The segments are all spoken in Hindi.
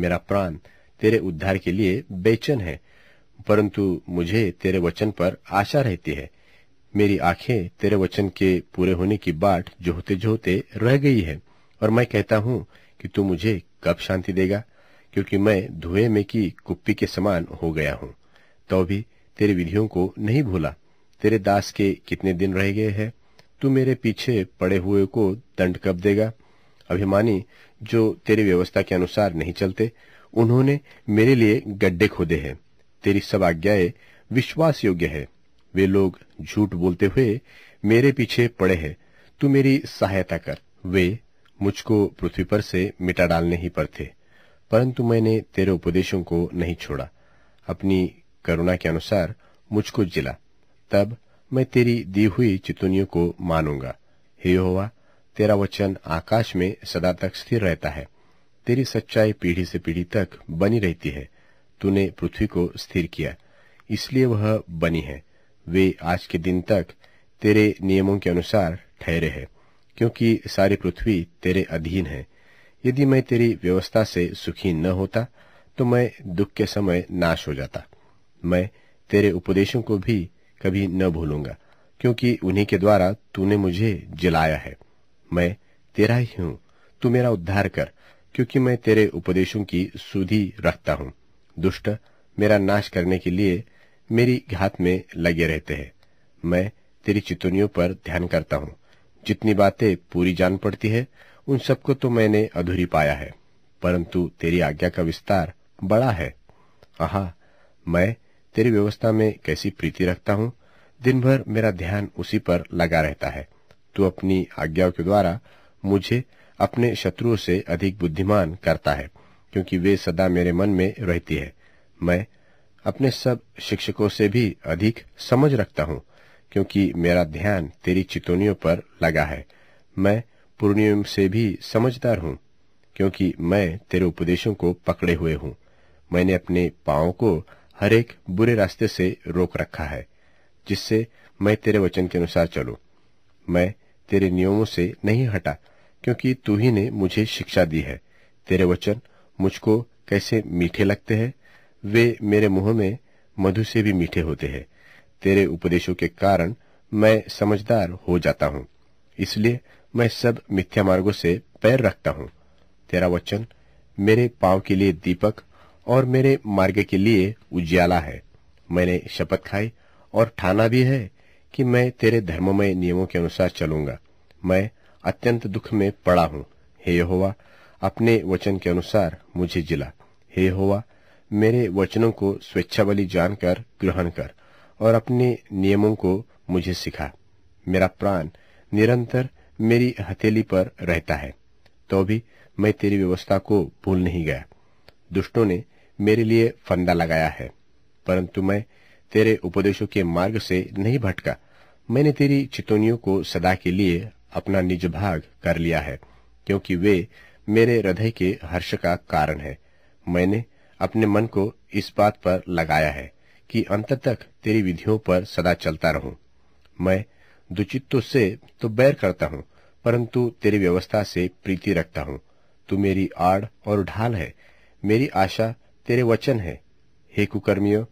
मेरा प्राण तेरे उद्धार के लिए बेचैन है, परंतु मुझे तेरे वचन पर आशा रहती है। मेरी आंखें तेरे वचन के पूरे होने की बाट जोहते जोहते रह गई है, और मैं कहता हूँ कि तू मुझे कब शांति देगा, क्योंकि मैं धुएं में की कुप्पी के समान हो गया हूँ। तो भी तेरी विधियों को नहीं भूला। तेरे दास के कितने दिन रह गए हैं। तू मेरे पीछे पड़े हुए को दंड कब देगा। अभिमानी जो तेरी व्यवस्था के अनुसार नहीं चलते, उन्होंने मेरे लिए गड्ढे खोदे हैं। तेरी सब आज्ञाएं विश्वास योग्य है। वे लोग झूठ बोलते हुए मेरे पीछे पड़े हैं। तू मेरी सहायता कर। वे मुझको पृथ्वी पर से मिटा डालने ही पर थे, परंतु मैंने तेरे उपदेशों को नहीं छोड़ा। अपनी करुणा के अनुसार मुझको जिला, तब मैं तेरी दी हुई चितौनियों को मानूंगा। हे यहोवा, तेरा वचन आकाश में सदा तक स्थिर रहता है। तेरी सच्चाई पीढ़ी से पीढ़ी तक बनी रहती है। तूने पृथ्वी को स्थिर किया, इसलिए वह बनी है। वे आज के दिन तक तेरे नियमों के अनुसार ठहरे हैं, क्योंकि सारी पृथ्वी तेरे अधीन है। यदि मैं तेरी व्यवस्था से सुखी न होता, तो मैं दुख के समय नाश हो जाता। मैं तेरे उपदेशों को भी कभी न भूलूंगा, क्योंकि उन्हीं के द्वारा तूने मुझे जिलाया है। मैं तेरा ही हूँ, तू मेरा उद्धार कर, क्योंकि मैं तेरे उपदेशों की सुधि रखता हूँ। दुष्ट मेरा नाश करने के लिए मेरी घात में लगे रहते हैं। मैं तेरी चितौनियों पर ध्यान करता हूँ। जितनी बातें पूरी जान पड़ती है, उन सबको तो मैंने अधूरी पाया है, परंतु तेरी आज्ञा का विस्तार बड़ा है। आहा, मैं तेरी व्यवस्था में कैसी प्रीति रखता हूँ। दिन भर मेरा ध्यान उसी पर लगा रहता है। तू अपनी आज्ञाओं के द्वारा मुझे अपने शत्रुओं से अधिक बुद्धिमान करता है, क्योंकि वे सदा मेरे मन में रहती है। मैं अपने सब शिक्षकों से भी अधिक समझ रखता हूँ, क्योंकि मेरा ध्यान तेरी चितौनियों पर लगा है। मैं पुरनियों से भी समझदार हूँ, क्योंकि मैं तेरे उपदेशों को पकड़े हुए हूँ। मैंने अपने पाँव को हर एक बुरे रास्ते से रोक रखा है, जिससे मैं तेरे वचन के अनुसार चलूं। मैं तेरे नियमों से नहीं हटा, क्योंकि तू ही ने मुझे शिक्षा दी है। तेरे वचन मुझको कैसे मीठे लगते हैं, वे मेरे मुंह में मधु से भी मीठे होते हैं। तेरे उपदेशों के कारण मैं समझदार हो जाता हूँ, इसलिए मैं सब मिथ्या मार्गों से पैर रखता हूँ। तेरा वचन मेरे पाँव के लिए दीपक और मेरे मार्ग के लिए उजियाला है। मैंने शपथ खाई और ठाना भी है कि मैं तेरे धर्ममय नियमों के अनुसार चलूंगा। मैं अत्यंत दुख में पड़ा हूँ। हे यहोवा, अपने वचन के अनुसार मुझे जिला। हे यहोवा, मेरे वचनों को स्वेच्छाबलि जानकर ग्रहण कर और अपने नियमों को मुझे सिखा। मेरा प्राण निरंतर मेरी हथेली पर रहता है, तो भी मैं तेरी व्यवस्था को भूल नहीं गया। दुष्टों ने मेरे लिए फंदा लगाया है, परंतु मैं तेरे उपदेशों के मार्ग से नहीं भटका। मैंने तेरी चितौनियों को सदा के लिए अपना निज भाग कर लिया है, क्योंकि वे मेरे हृदय के हर्ष का कारण है। मैंने अपने मन को इस बात पर लगाया है कि अंत तक तेरी विधियों पर सदा चलता रहूं। मैं दुचित्तों से तो बैर करता हूँ, परंतु तेरी व्यवस्था से प्रीति रखता हूँ। तू मेरी आड़ और ढाल है। मेरी आशा तेरे वचन है। हे कुकर्मियों,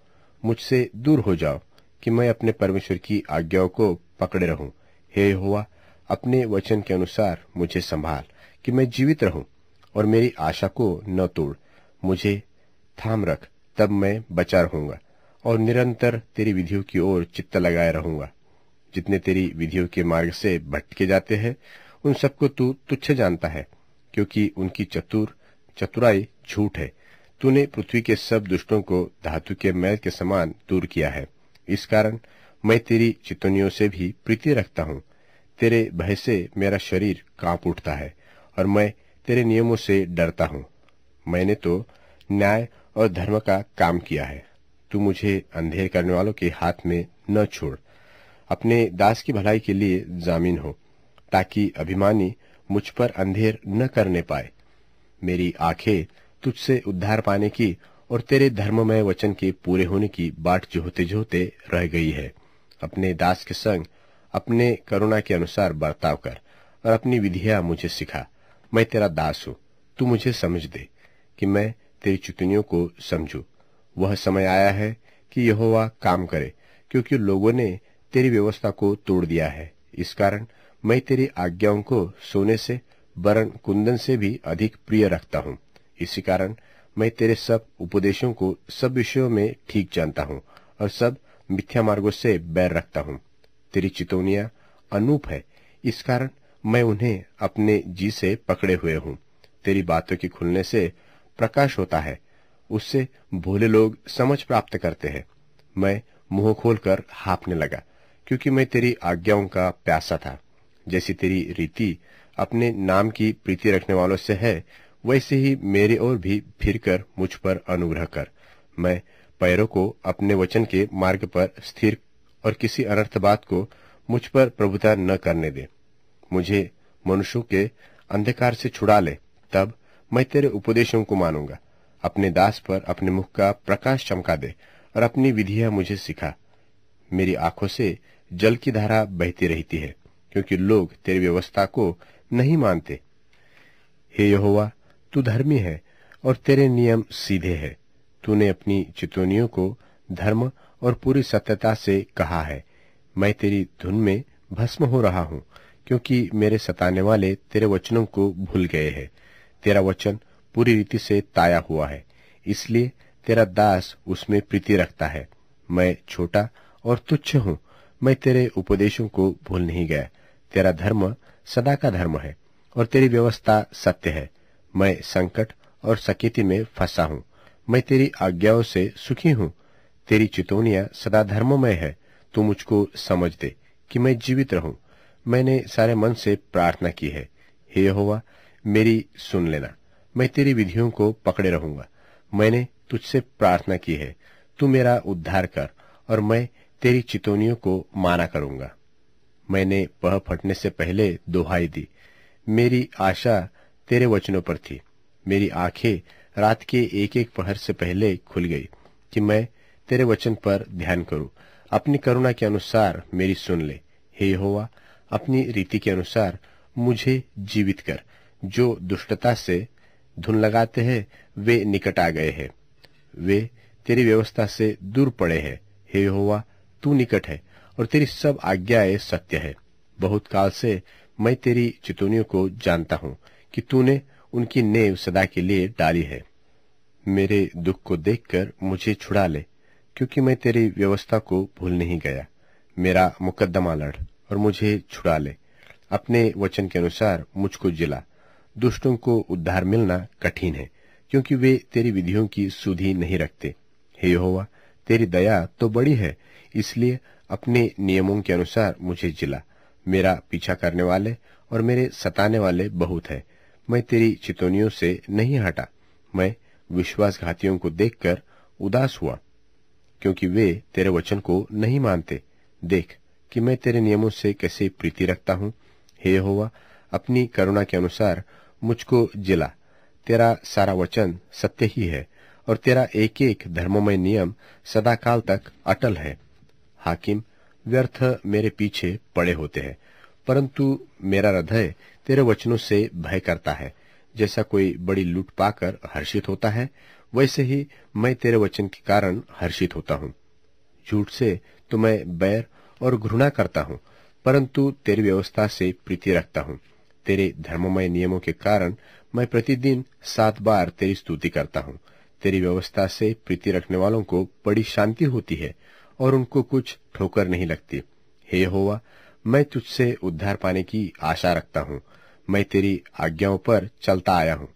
मुझसे दूर हो जाओ, कि मैं अपने परमेश्वर की आज्ञाओं को पकड़े रहूं। हे यहोवा, अपने वचन के अनुसार मुझे संभाल, कि मैं जीवित रहूं, और मेरी आशा को न तोड़। मुझे थाम रख, तब मैं बचा रहूंगा, और निरंतर तेरी विधियों की ओर चित्त लगाए रहूंगा। जितने तेरी विधियों के मार्ग से भटके जाते हैं, उन सबको तू तुच्छ जानता है, क्योंकि उनकी चतुराई झूठ है। तूने पृथ्वी के सब दुष्टों को धातु के मैल के समान दूर किया है। इस कारण मैं तेरी चितौनियों से भी प्रीति रखता हूँ। तेरे भय से मेरा शरीर कांप उठता है, और मैं तेरे नियमों से डरता हूँ। मैंने तो न्याय और धर्म का काम किया है। तू मुझे अंधेर करने वालों के हाथ में न छोड़। अपने दास की भलाई के लिए जामीन हो, ताकि अभिमानी मुझ पर अंधेर न करने पाए। मेरी आंखें तुझसे उद्धार पाने की और तेरे धर्ममय वचन के पूरे होने की बाट जोहते जोहते रह गई है। अपने दास के संग अपने करुणा के अनुसार बर्ताव कर और अपनी विधियां मुझे सिखा। मैं तेरा दास हूँ, तू मुझे समझ दे कि मैं तेरी चितौनियों को समझूं। वह समय आया है कि यहोवा काम करे, क्योंकि लोगों ने तेरी व्यवस्था को तोड़ दिया है। इस कारण मैं तेरी आज्ञाओं को सोने से वरन कुंदन से भी अधिक प्रिय रखता हूँ। इसी कारण मैं तेरे सब उपदेशों को सब विषयों में ठीक जानता हूँ और सब मिथ्या मार्गों से बैर रखता हूँ। तेरी चितौनियां अनूप है, इस कारण मैं उन्हें अपने जी से पकड़े हुए हूँ। तेरी बातों के खुलने से प्रकाश होता है, उससे भोले लोग समझ प्राप्त करते हैं। मैं मुंह खोलकर हाँफने लगा, क्योंकि मैं तेरी आज्ञाओं का प्यासा था। जैसी तेरी रीति अपने नाम की प्रीति रखने वालों से है, वैसे ही मेरी ओर भी फिरकर मुझ पर अनुग्रह कर। मैं पैरों को अपने वचन के मार्ग पर स्थिर और किसी अनर्थ बात को मुझ पर प्रभुता न करने दे। मुझे मनुष्यों के अंधकार से छुड़ा ले, तब मैं तेरे उपदेशों को मानूंगा। अपने दास पर अपने मुख का प्रकाश चमका दे और अपनी विधियां मुझे सिखा। मेरी आंखों से जल की धारा बहती रहती है, क्योंकि लोग तेरी व्यवस्था को नहीं मानते। हे यहोवा, तू धर्मी है और तेरे नियम सीधे हैं। तूने अपनी चितौनियों को धर्म और पूरी सत्यता से कहा है। मैं तेरी धुन में भस्म हो रहा हूँ, क्योंकि मेरे सताने वाले तेरे वचनों को भूल गए हैं। तेरा वचन पूरी रीति से ताया हुआ है, इसलिए तेरा दास उसमें प्रीति रखता है। मैं छोटा और तुच्छ हूँ, मैं तेरे उपदेशों को भूल नहीं गया। तेरा धर्म सदा का धर्म है और तेरी व्यवस्था सत्य है। मैं संकट और सकेती में फंसा हूँ, मैं तेरी आज्ञाओं से सुखी हूँ। तेरी चितौनियां सदा धर्ममय है। तू मुझको समझ दे कि मैं जीवित रहूं। मैंने सारे मन से प्रार्थना की है। हे यहोवा, मेरी सुन लेना। मैं तेरी विधियों को पकड़े रहूंगा। मैंने तुझसे प्रार्थना की है, तू मेरा उद्धार कर और मैं तेरी चितौनियों को माना करूंगा। मैंने पह फटने से पहले दुहाई दी। मेरी आशा तेरे वचनों पर थी। मेरी आंखें रात के एक एक पहर से पहले खुल गई कि मैं तेरे वचन पर ध्यान करूं। अपनी करुणा के अनुसार मेरी सुन ले। हे यहोवा, अपनी रीति के अनुसार मुझे जीवित कर। जो दुष्टता से धुन लगाते हैं वे निकट आ गए हैं, वे तेरी व्यवस्था से दूर पड़े हैं। हे यहोवा, तू निकट है और तेरी सब आज्ञाएं सत्य है। बहुत काल से मैं तेरी चितौनियों को जानता हूँ कि तूने उनकी नेव सदा के लिए डाली है। मेरे दुख को देखकर मुझे छुड़ा ले, क्योंकि मैं तेरी व्यवस्था को भूल नहीं गया। मेरा मुकद्दमा लड़ और मुझे छुड़ा ले। अपने वचन के अनुसार मुझको जिला। दुष्टों को उद्धार मिलना कठिन है, क्योंकि वे तेरी विधियों की सुधि नहीं रखते। हे यहोवा, तेरी दया तो बड़ी है, इसलिए अपने नियमों के अनुसार मुझे जिला। मेरा पीछा करने वाले और मेरे सताने वाले बहुत है। मैं तेरी चितौनियों से नहीं हटा। मैं विश्वासघातियों को देखकर उदास हुआ, क्योंकि वे तेरे वचन को नहीं मानते। देख कि मैं तेरे नियमों से कैसे प्रीति रखता हूँ। हे यहोवा, अपनी करुणा के अनुसार मुझको जिला। तेरा सारा वचन सत्य ही है और तेरा एक एक धर्ममय नियम सदा काल तक अटल है। हाकिम व्यर्थ मेरे पीछे पड़े होते हैं, परंतु मेरा हृदय तेरे वचनों से भय करता है। जैसा कोई बड़ी लूट पाकर हर्षित होता है, वैसे ही मैं तेरे वचन के कारण हर्षित होता हूँ। झूठ से तो मैं बैर और घृणा करता हूँ, परंतु तेरी व्यवस्था से प्रीति रखता हूँ। तेरे धर्ममय नियमों के कारण मैं प्रतिदिन 7 बार तेरी स्तुति करता हूँ। तेरी व्यवस्था से प्रीति रखने वालों को बड़ी शांति होती है और उनको कुछ ठोकर नहीं लगती। हे यहोवा, मैं तुझसे उद्धार पाने की आशा रखता हूँ। मैं तेरी आज्ञाओं पर चलता आया हूँ।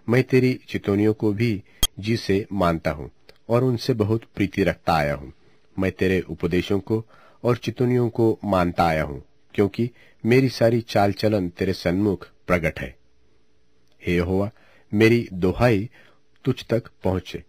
मैं तेरी चितौनियों को भी जी से मानता हूँ और उनसे बहुत प्रीति रखता आया हूँ। मैं तेरे उपदेशों को और चितौनियों को मानता आया हूँ, क्योंकि मेरी सारी चाल चलन तेरे सन्मुख प्रकट है। हे यहोवा, मेरी दोहाई तुझ तक पहुंचे।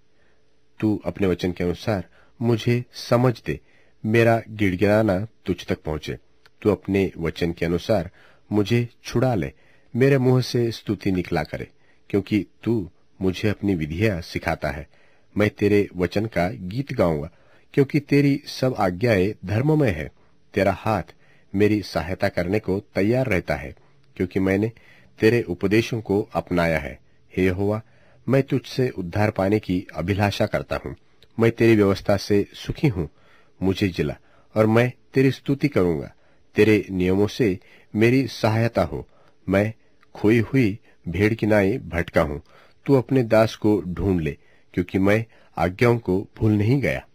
तू अपने वचन के अनुसार मुझे समझ दे। मेरा गिड़गिड़ाना तुझ तक पहुंचे। तू अपने वचन के अनुसार मुझे छुड़ा ले। मेरे मुंह से स्तुति निकला करे, क्योंकि तू मुझे अपनी विधियां सिखाता है। मैं तेरे वचन का गीत गाऊंगा, क्योंकि तेरी सब आज्ञाएं धर्ममय है। तेरा हाथ मेरी सहायता करने को तैयार रहता है, क्योंकि मैंने तेरे उपदेशों को अपनाया है। हे यहोवा, मैं तुझसे उद्धार पाने की अभिलाषा करता हूँ। मैं तेरी व्यवस्था से सुखी हूँ। मुझे जिला और मैं तेरी स्तुति करूंगा। तेरे नियमों से मेरी सहायता हो। मैं खोई हुई भेड़ की नाई भटका हूँ। तू अपने दास को ढूंढ ले, क्योंकि मैं आज्ञाओं को भूल नहीं गया।